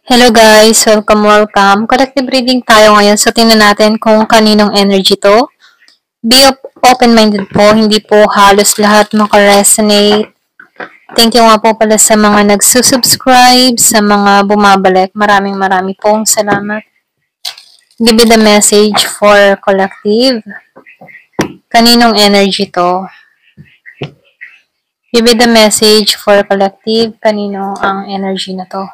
Hello guys! Welcome! Collective reading tayo ngayon. So, tingnan natin kung kaninong energy to. Be open-minded po. Hindi po halos lahat makaresonate. Thank you nga po pala sa mga nagsusubscribe, sa mga bumabalik. Maraming pong salamat. Give me the message for collective. Kaninong energy to? Give me the message for collective. Kanino ang energy na to?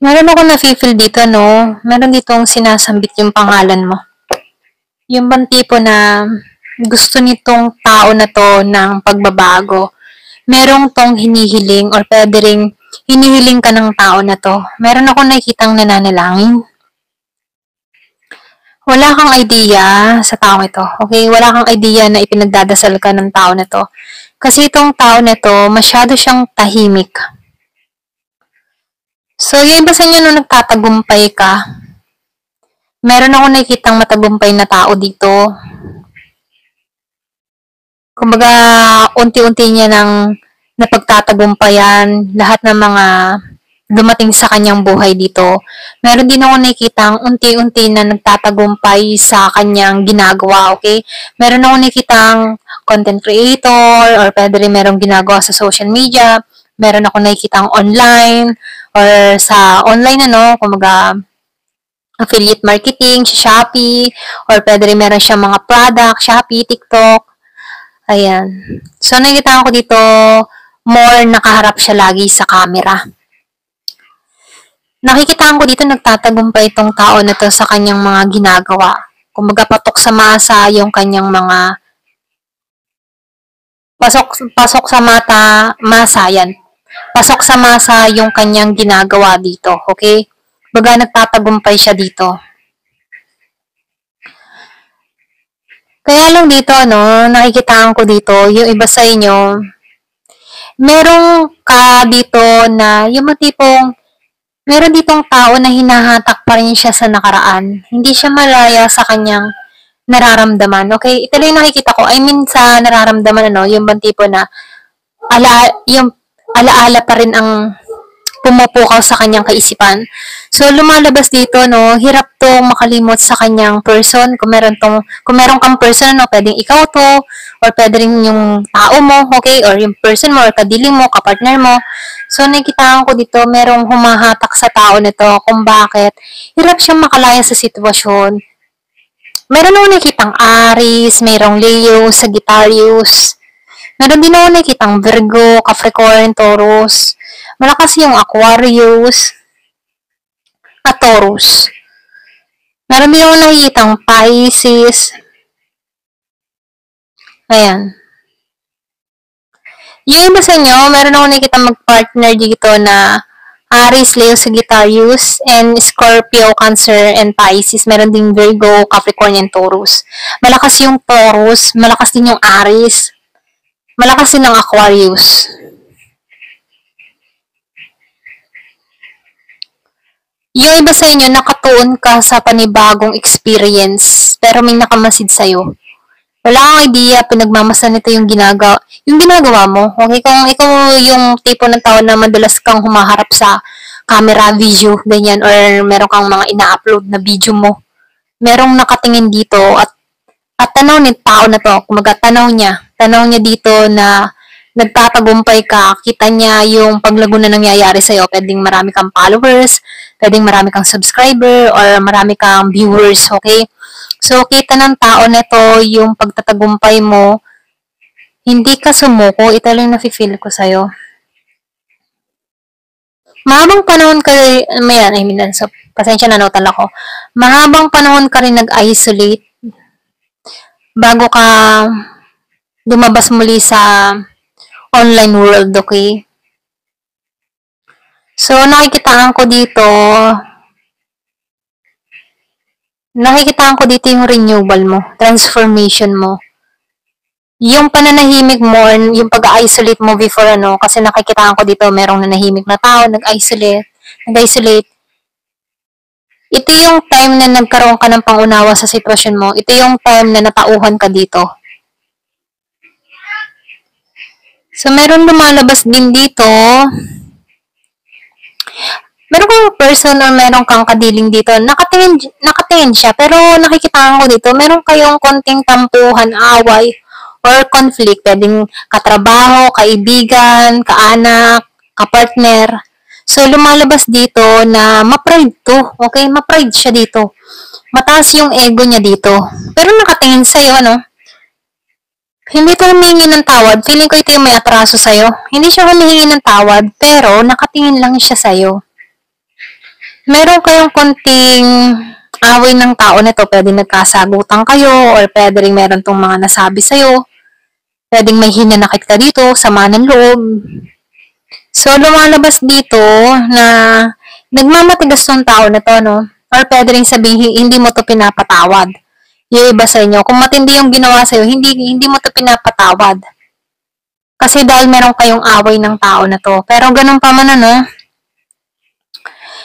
Meron ako nafe-feel dito, no? Meron ditong sinasambit yung pangalan mo. Yung bang tipo na gusto nitong tao na to ng pagbabago. Merong tong hinihiling or pwede ring hinihiling ka ng tao na to. Meron ako nakikitang nananalangin. Wala kang idea sa tao ito. Okay? Wala kang idea na ipinagdadasal ka ng tao na to. Kasi itong tao na to, masyado siyang tahimik. So, yung iba sa inyo nung nagtatagumpay ka, meron ako nakikitang matagumpay na tao dito. Kumbaga, unti-unti niya nang napagtatagumpayan lahat ng mga dumating sa kanyang buhay dito. Meron din ako nakikitang unti-unti na nagtatagumpay sa kanyang ginagawa, okay? Meron ako nakikitang content creator or pwede rin merong ginagawa sa social media. Meron ako nakikitang online or sa online kumbaga affiliate marketing, Shopee, or pwede rin meron siyang mga product, Shopee, TikTok. Ayan. So, nakikita ko dito, more nakaharap siya lagi sa camera. Nakikita ko dito nagtatagumpay itong tao na to sa kanyang mga ginagawa. Kumbaga patok sa masa yung kanyang mga pasok sa masa yan. Pasok sa masa yung kanyang ginagawa dito, okay? Baga nagtatagumpay siya dito. Kaya lang dito, nakikitaan ko dito, yung iba sa inyo, merong ka dito na yung matipong, meron ditong tao na hinahatak pa rin siya sa nakaraan. Hindi siya malaya sa kanyang nararamdaman. Okay? Ito lang yung nakikita ko. I mean, sa nararamdaman, yung bang tipo na, yung alaala pa rin ang pumupukaw sa kanyang kaisipan. So, lumalabas dito, hirap tong makalimot sa kanyang person. Kung meron kang person, pwedeng ikaw to, or pwede rin yung tao mo, okay, or yung person mo, or kadiling mo, kapartner mo. So, nakikitaan ko dito, merong humahatak sa tao nito kung bakit hirap siyang makalaya sa sitwasyon. Meron ako nakikitang Aries, merong Leo, Sagittarius. Meron din ako nakikitang Virgo, Capricorn, Taurus. Malakas yung Aquarius at Taurus. Meron din ako nakikitang Pisces. Ayan. Yung iba sa inyo, meron ako nakikitang mag-partner dito na Aries, Leo, Sagittarius, and Scorpio, Cancer, and Pisces. Meron din Virgo, Capricorn, and Taurus. Malakas yung Taurus, malakas din yung Aries, malakas din ang Aquarius. Yung iba sa inyo, nakatuon ka sa panibagong experience, pero may nakamasid sa'yo. Wala kang idea, pinagmamasan nito yung ginagawa mo. Okay, kung ikaw yung tipo ng tao na madalas kang humaharap sa camera, video, ganyan, or meron kang mga ina-upload na video mo, merong nakatingin dito at tanaw ni tao na to, kumaga tanaw niya dito na nagtatagumpay ka, kita niya yung paglago na nangyayari sa'yo. Pwedeng marami kang followers, pwedeng marami kang subscriber, or marami kang viewers, okay? So, kita ng tao na to yung pagtatagumpay mo, hindi ka sumuko, ito lang nafe-feel ko sa'yo. Mahabang panahon ka, so, pasensya na notal ako. Mahabang panahon ka rin nag-isolate bago ka lumabas muli sa online world, okay? So, nakikitaan ko dito yung renewal mo, transformation mo. Yung pananahimik mo, yung pag-isolate mo before kasi nakikitaan ko dito, merong nanahimik na tao, nag-isolate. Ito yung time na nagkaroon ka ng pangunawa sa sitwasyon mo. Ito yung time na natauhan ka dito. So, meron lumalabas din dito. Meron kang person or meron kang kadiling dito. Nakatingin siya, pero nakikitaan ko dito, meron kayong konting tampuhan, away, or conflict. Pwedeng katrabaho, kaibigan, kaanak, kapartner. So, lumalabas dito na ma-pride to. Okay? Ma-pride siya dito. Mataas yung ego niya dito. Pero nakatingin sa'yo, Hindi to humingi ng tawad. Feeling ko ito yung may atraso sa'yo. Hindi siya humihingi ng tawad, pero nakatingin lang siya sa'yo. Meron kayong konting away ng tao na to. Pwedeng nagkasagutan kayo, or pwedeng meron tong mga nasabi sa'yo. Pwedeng may hinanakit ka dito, sama ng loob. So, lumalabas dito na nagmamatigas ng tao na to, Or pwede rin sabihin, hindi mo to pinapatawad. Yung iba sa inyo, kung matindi yung ginawa sa'yo, hindi mo to pinapatawad. Kasi dahil meron kayong away ng tao na to. Pero ganun pa man,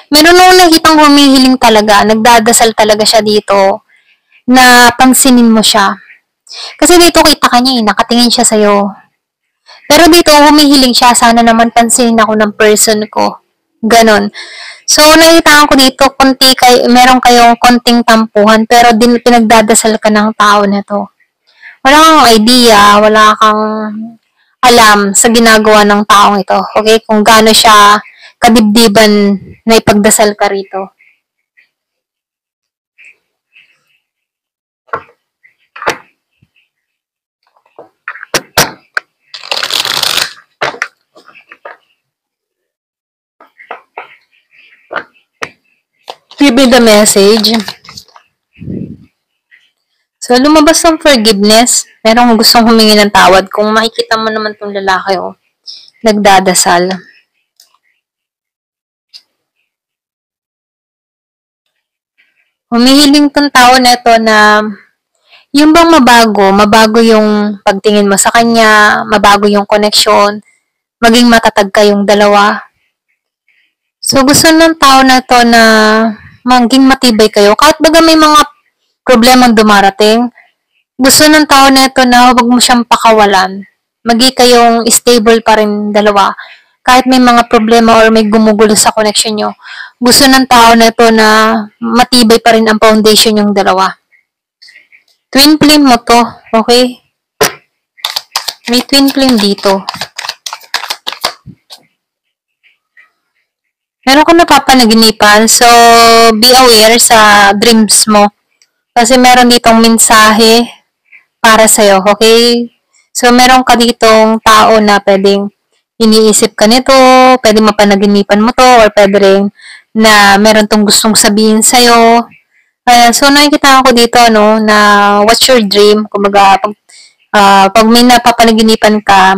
meron nung nakitang humihiling talaga, nagdadasal talaga siya dito, na pansinin mo siya. Kasi dito kita ka niya, nakatingin siya sa'yo. Pero dito, humihiling siya, sana naman pansinin ako ng person ko. Ganon. So, nakita ko dito, meron kayong konting tampuhan, pero pinagdadasal ka ng tao na to. Wala kang idea, wala kang alam sa ginagawa ng taong ito. Okay? Kung gaano siya kadibdiban na ipagdasal ka rito. Give me the message. So, lumabas ng forgiveness. Merong gustong humingi ng tawad. Kung makikita mo naman tong lalaki, nagdadasal. Humihiling tong tao na ito na yung bang mabago yung pagtingin mo sa kanya, mabago yung connection, maging matatag kayong dalawa. So, gusto ng tao na to na maging matibay kayo. Kahit baga may mga problemang dumarating, gusto ng tao na ito na huwag mo siyang pakawalan. Maging kayong stable pa rin dalawa. Kahit may mga problema or may gumugulo sa connection nyo, gusto ng tao na ito na matibay pa rin ang foundation yung dalawa. Twin flame mo to, okay? May twin flame dito. Meron kang napapanaginipan, so be aware sa dreams mo. Kasi meron ditong mensahe para sa'yo, okay? So, meron ka ditong tao na pwedeng iniisip ka nito, pwedeng mapanaginipan mo to, or pwede rin na meron tong gustong sabihin sa'yo. So, nakikita ko dito, na what's your dream? Kumbaga, pag may napapanaginipan ka,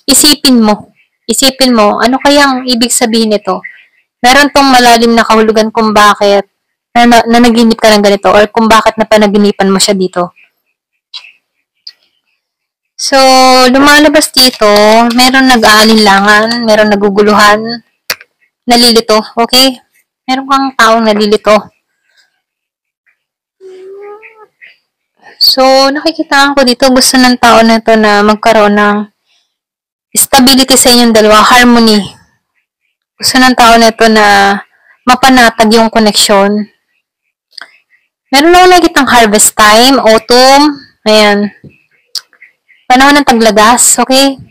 isipin mo, ano kayang ibig sabihin nito? Meron tong malalim na kahulugan kung bakit nanaginip ka ng ganito or kung bakit napanaginipan mo siya dito. So, lumalabas dito, meron nag-aalinlangan, meron naguguluhan, nalilito, okay? Meron kang taong nalilito. So, nakikita ko dito, gusto ng tao na to na magkaroon ng stability sa inyong dalawa, harmony. Gusto ng tao na ito na mapanatag yung connection. Meron ako nakikitang harvest time, autumn, ayan. Panahon ng taglagas, okay?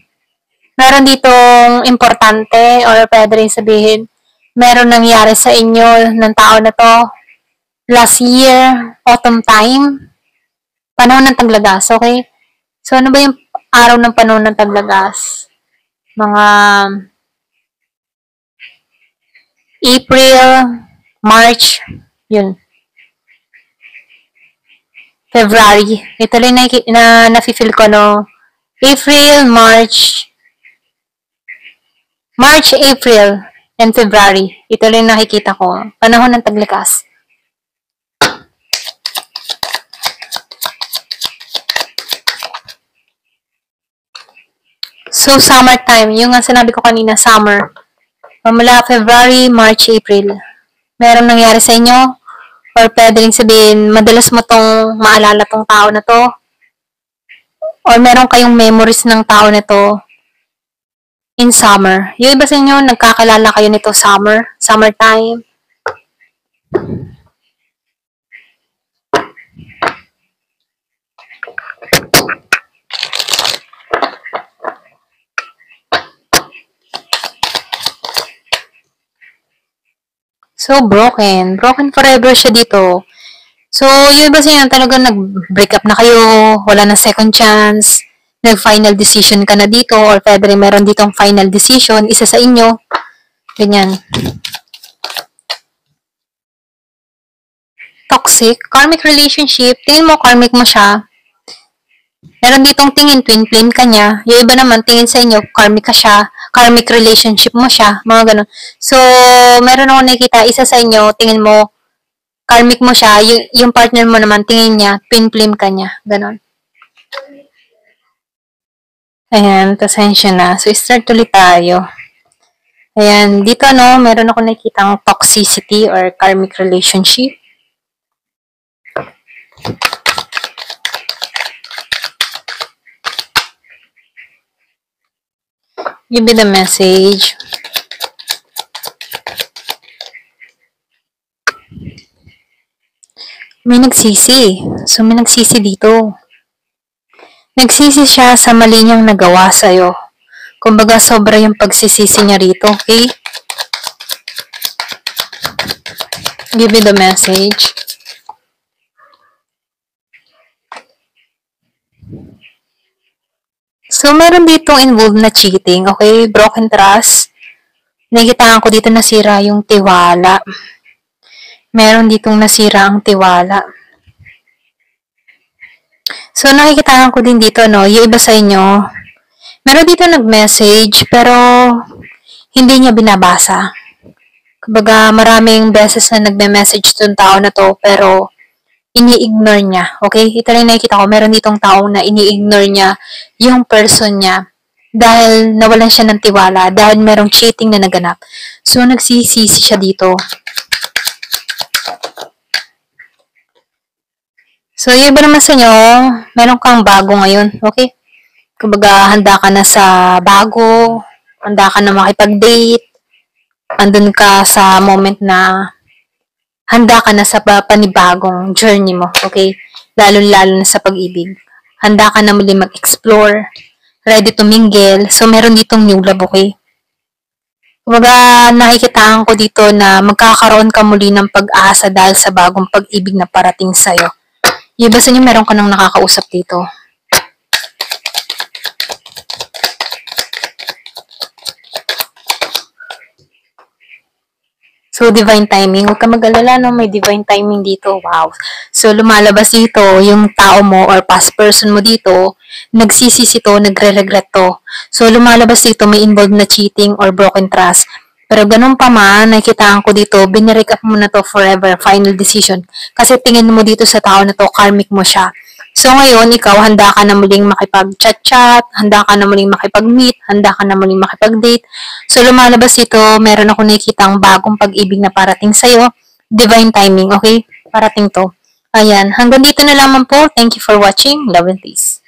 Meron ditong importante or pwede rin sabihin, meron nangyari sa inyo ng tao na to last year, autumn time, panahon ng taglagas, okay? So, ano ba yung araw ng panahon ng taglagas? Mga April, March, yun. February. Ito lang na nafe-feel ko, April, March, April, and February. Ito rin nakikita ko. Panahon ng taglikas. So, summertime. Yung nga sinabi ko kanina, summer. Mula February, March, April. Merong nangyari sa inyo? Or pwede rin sabihin, madalas mo tong maalala tong tao na to? Or meron kayong memories ng tao na to in summer? Yung iba sa inyo, nagkakalala kayo nito summertime. So, broken. Broken forever siya dito. So, yung iba sa inyo talagang nag-break up na kayo, wala na second chance, nag-final decision ka na dito, or pwede rin meron ditong final decision, isa sa inyo. Ganyan. Toxic, karmic relationship, tingin mo karmic mo siya. Meron ditong tingin, twin flame ka niya. Yung iba naman, tingin sa inyo, karmic ka siya, karmic relationship mo siya, mga ganun. So, meron ako nakikita, isa sa inyo, tingin mo, karmic mo siya, yung partner mo naman, tingin niya, twin flame ka niya, ganun. Ayan, pasensya na. So, start ulit tayo. Ayan, dito meron ako nakikita toxicity or karmic relationship. Give me the message. May nagsisi. So, may nagsisi dito. Nagsisi siya sa mali niyang nagawa sa'yo. Kumbaga, sobra yung pagsisisi niya rito, okay? Give me the message. So, meron ditong involved na cheating, okay? Broken trust. Nakikitaan ko dito nasira yung tiwala. Meron ditong nasira ang tiwala. So, nakikitaan ko din dito, yung iba sa inyo, meron dito nag-message, pero hindi niya binabasa. Kumbaga, maraming beses na nagme-message itong tao na to, pero ini-ignore niya. Okay? Ito rin nakikita ko, meron ditong tao na ini-ignore niya yung person niya dahil nawalan siya ng tiwala, dahil merong cheating na naganap. So, nagsisisi siya dito. So, yung iba naman sa inyo, meron kang bago ngayon. Okay? Kumbaga, handa ka na sa bago, handa ka na makipag-date, andun ka sa moment na handa ka na sa panibagong journey mo, okay? Lalo-lalo na sa pag-ibig. Handa ka na muli mag-explore, ready to mingle. So, meron ditong new love, okay? Kumbaga, nakikitaan ko dito na magkakaroon ka muli ng pag-asa dahil sa bagong pag-ibig na parating sa'yo. Yung iba sa inyo, meron ka nang nakakausap dito. So, divine timing. Huwag ka mag-alala, may divine timing dito. Wow. So, lumalabas dito, yung tao mo or past person mo dito, nagsisisi to, nagre-regret to. So, lumalabas dito, may involved na cheating or broken trust. Pero ganun pa man, nakikitaan ko dito, binirek up mo na to forever, final decision. Kasi tingin mo dito sa tao na to, karmic mo siya. So ngayon, ikaw, handa ka na muling makipag-chat-chat, handa ka na muling makipag-meet, handa ka na muling makipag-date. So lumalabas dito, meron ako nakikitang bagong pag-ibig na parating sa'yo. Divine timing, okay? Parating to. Ayan, hanggang dito na lamang po. Thank you for watching. Love and peace.